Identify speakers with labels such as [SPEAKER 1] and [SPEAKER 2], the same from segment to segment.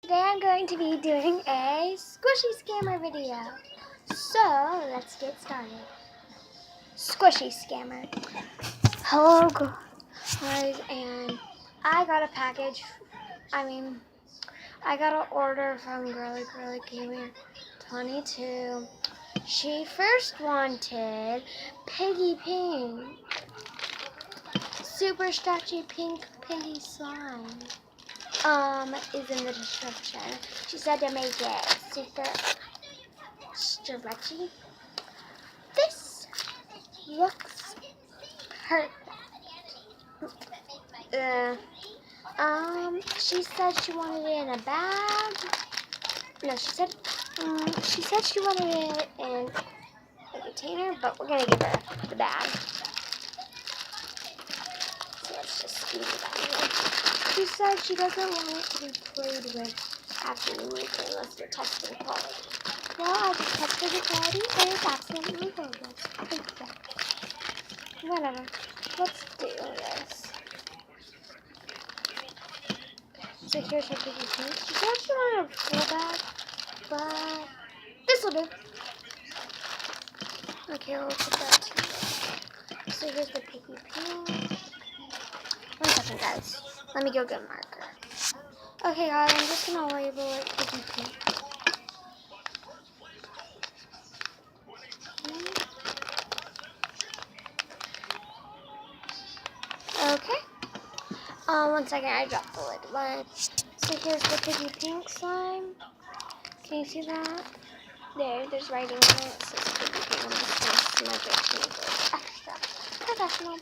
[SPEAKER 1] Today I'm going to be doing a squishy scammer video. So let's get started. Squishy scammer. Hello guys, and I got a package. I got an order from Girly Gamer 22. She first wanted Piggy Pink. Super stretchy pinky slime. Is in the description. She said to make it super stretchy. This looks perfect. She said she wanted it in a bag. No, she said she wanted it in a container, but we're gonna give her the bag. So let's just squeeze it out here. She said she doesn't want it to be played with after you make it unless you're testing quality. Well, I just tested the quality and it's absolutely gorgeous. Whatever. Let's do this. So here's her Piggy Pink. She said she wanted a full bag, but this will do. Okay, we'll put that too. So here's the Piggy Pink. 1 second, guys. Let me go get a marker. Okay, guys, I'm just gonna label it Piggy Pink. Okay. 1 second, I dropped the lid. So here's the Piggy Pink slime. Can you see that? There's writing on it. It says Piggy Pink. I'm just gonna smudge it to make it extra professional.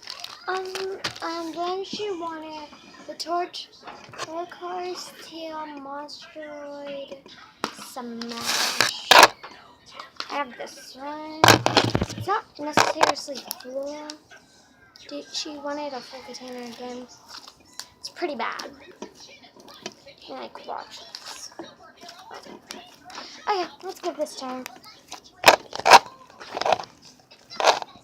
[SPEAKER 1] Then she wanted the torch, turquoise, teal, monstroid, smash. I have this one. It's not necessarily full. She wanted a full container again. It's pretty bad. Like, watch this. Okay, let's give this a turn.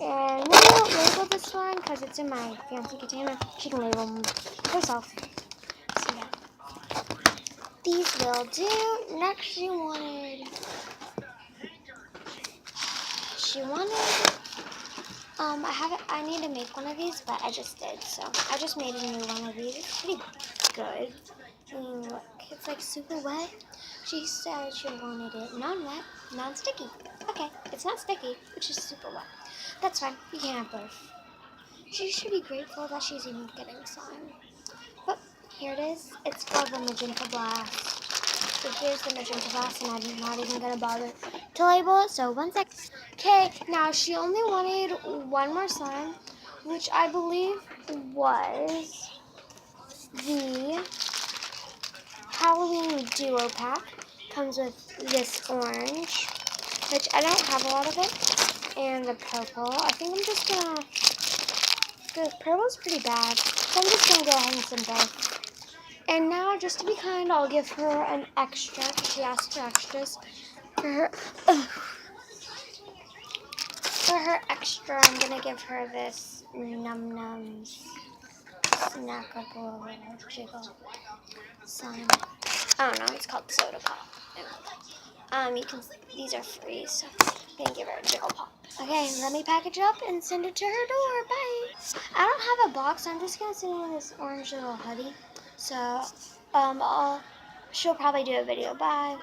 [SPEAKER 1] And we won't label this one because it's in my fancy container. She can label them herself. So yeah, these will do. Next, she wanted. I need to make one of these, but I just did. So I just made a new one of these. It's pretty good. And look, it's like super wet. She said she wanted it non-wet, non-sticky. Okay, it's not sticky, which is super wet. That's fine. You can have both. She should be grateful that she's even getting slime. But here it is. It's called the Magenta Blast. So here's the Magenta Blast, and I'm not even going to bother to label it. So 1 sec. Okay, now she only wanted one more slime, which I believe was the Halloween Duo Pack. Comes with this orange, which I don't have a lot of it, and the purple. I think I'm just gonna. The purple's pretty bad, so I'm just gonna go ahead and send both. And now, just to be kind, I'll give her an extra. She asked for extras. For her extra, I'm gonna give her this Num Nums snackable little jiggle slime. I don't know. It's called Soda Pop. These are free, so I'm gonna give her a jiggle pop. Okay, let me package up and send it to her door. Bye. I don't have a box. I'm just gonna send her this orange little hoodie. So, she'll probably do a video. Bye.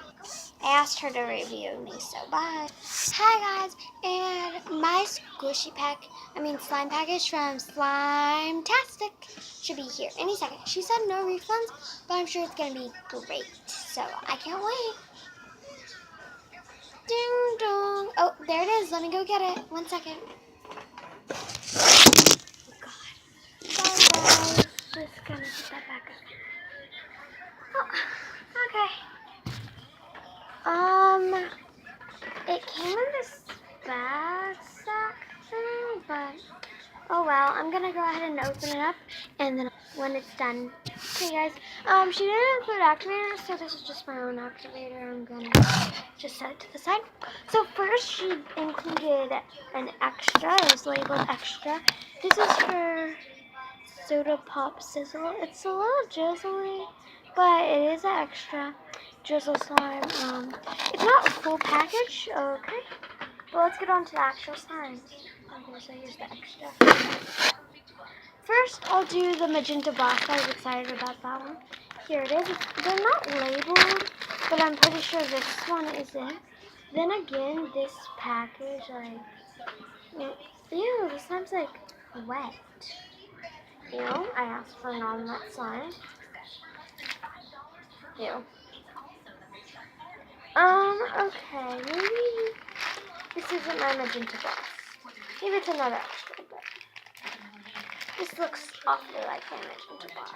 [SPEAKER 1] I asked her to review me, so bye. Hi guys, and my squishy slime package from Slime-tastic should be here any second. She said no refunds, but I'm sure it's gonna be great. So I can't wait. Ding dong. Oh, there it is. Let me go get it. 1 second. Oh God. Sorry guys. Just gonna put that back up. Oh, okay. It came in this bag sack thing, but oh well. I'm gonna go ahead and open it up, and then when it's done. Okay, guys. She didn't include activators, so this is just my own activator. I'm gonna just set it to the side. So first, she included an extra. It was labeled extra. This is her Soda Pop Sizzle. It's a little drizzly, but it is an extra. drizzle slime. It's not a full package. Okay. Well, let's get on to the actual slime. Okay, so here's the extra. First, I'll do the magenta box. I was excited about that one. Here it is. They're not labeled, but I'm pretty sure this one isn't. Then again, this package, like, ew, this slime's like wet. Ew, I asked for non-wet slime. Ew. Okay, maybe this isn't my magenta box. Maybe it's another extra, but this looks awfully like my magenta box.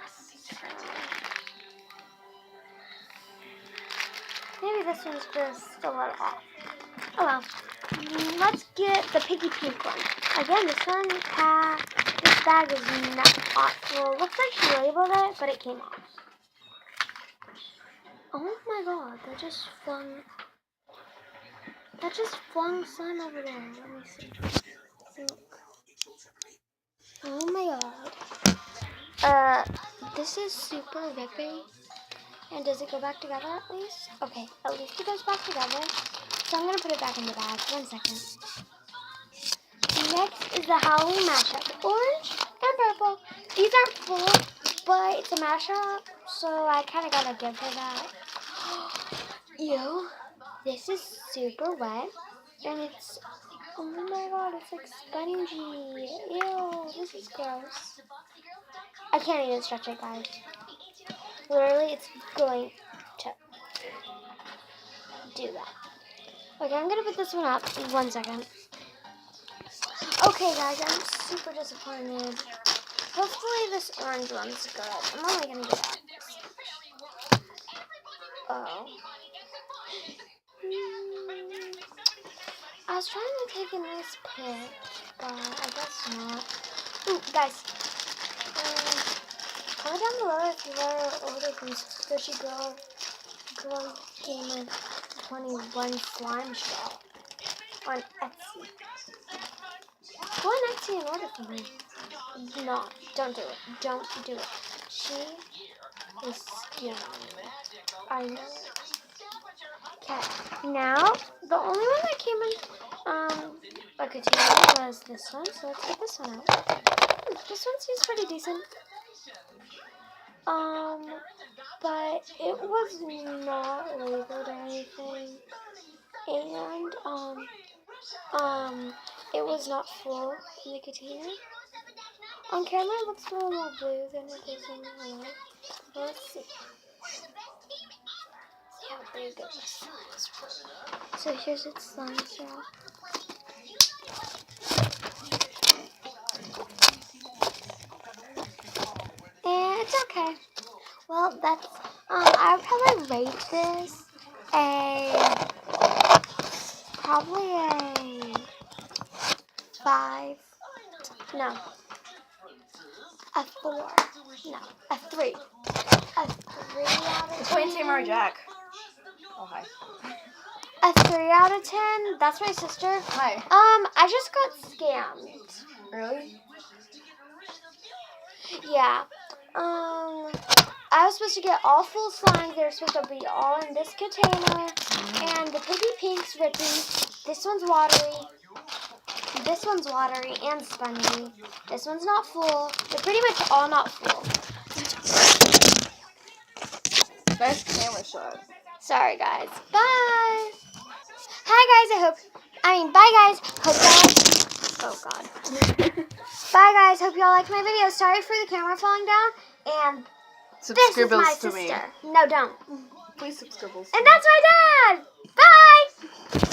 [SPEAKER 1] So maybe this one's just a little off. Oh well. Let's get the piggy pink one. Again, this bag is not full. Looks like she labeled it, but it came off. Oh my god, that just flung slime over there. Let me see. Look. Oh my god. This is super rippy. And does it go back together at least? Okay, at least it goes back together. So I'm gonna put it back in the bag. 1 second. Next is the Halloween mashup. Orange and purple. These aren't full, but it's a mashup, so I kind of gotta give her that. Ew, this is super wet, and it's, oh my god, it's like spongy. Ew, this is gross. I can't even stretch it, guys. Literally, it's going to do that. Okay, I'm gonna put this one up in 1 second. Okay, guys, I'm super disappointed. Hopefully this orange one's good. I'm only gonna get out this. Oh. I was trying to take a nice pic, but I guess not. Ooh, guys. Comment down below if you've ever ordered from Squishy Girl Gamer 21 slime shop on Etsy. Go on Etsy and order from me. No, don't do it. Don't do it. She is scaring me. I know. Okay, now the only one that came in a container was this one, so let's get this one out. This one seems pretty decent. But it was not labeled or anything, and it was not full in the container. On camera, it looks a little more blue than it is in real life. Let's see. See how pretty good this slime is. So here's its slime shell. And it's okay. Well, that's, I would probably rate this probably a 5. No. A 4. No. A 3. A 3 out of 10.
[SPEAKER 2] It's Wayne Samurai Jack. Oh, hi.
[SPEAKER 1] A 3 out of 10. That's my sister.
[SPEAKER 2] Hi.
[SPEAKER 1] I just got scammed.
[SPEAKER 2] Really?
[SPEAKER 1] Yeah. I was supposed to get all full slimes. They were supposed to be all in this container. And the piggy pink's rippy. This one's watery. This one's watery and spongy. This one's not full. They're pretty much all not full.
[SPEAKER 2] Nice camera shot.
[SPEAKER 1] Sorry, guys. Bye. Hi, guys. Bye, guys. Hope y'all. Oh, God. Bye, guys. Hope y'all liked my video. Sorry for the camera falling down. And this is my sister. No, don't.
[SPEAKER 2] Please subscribe.
[SPEAKER 1] And that's my dad. Bye.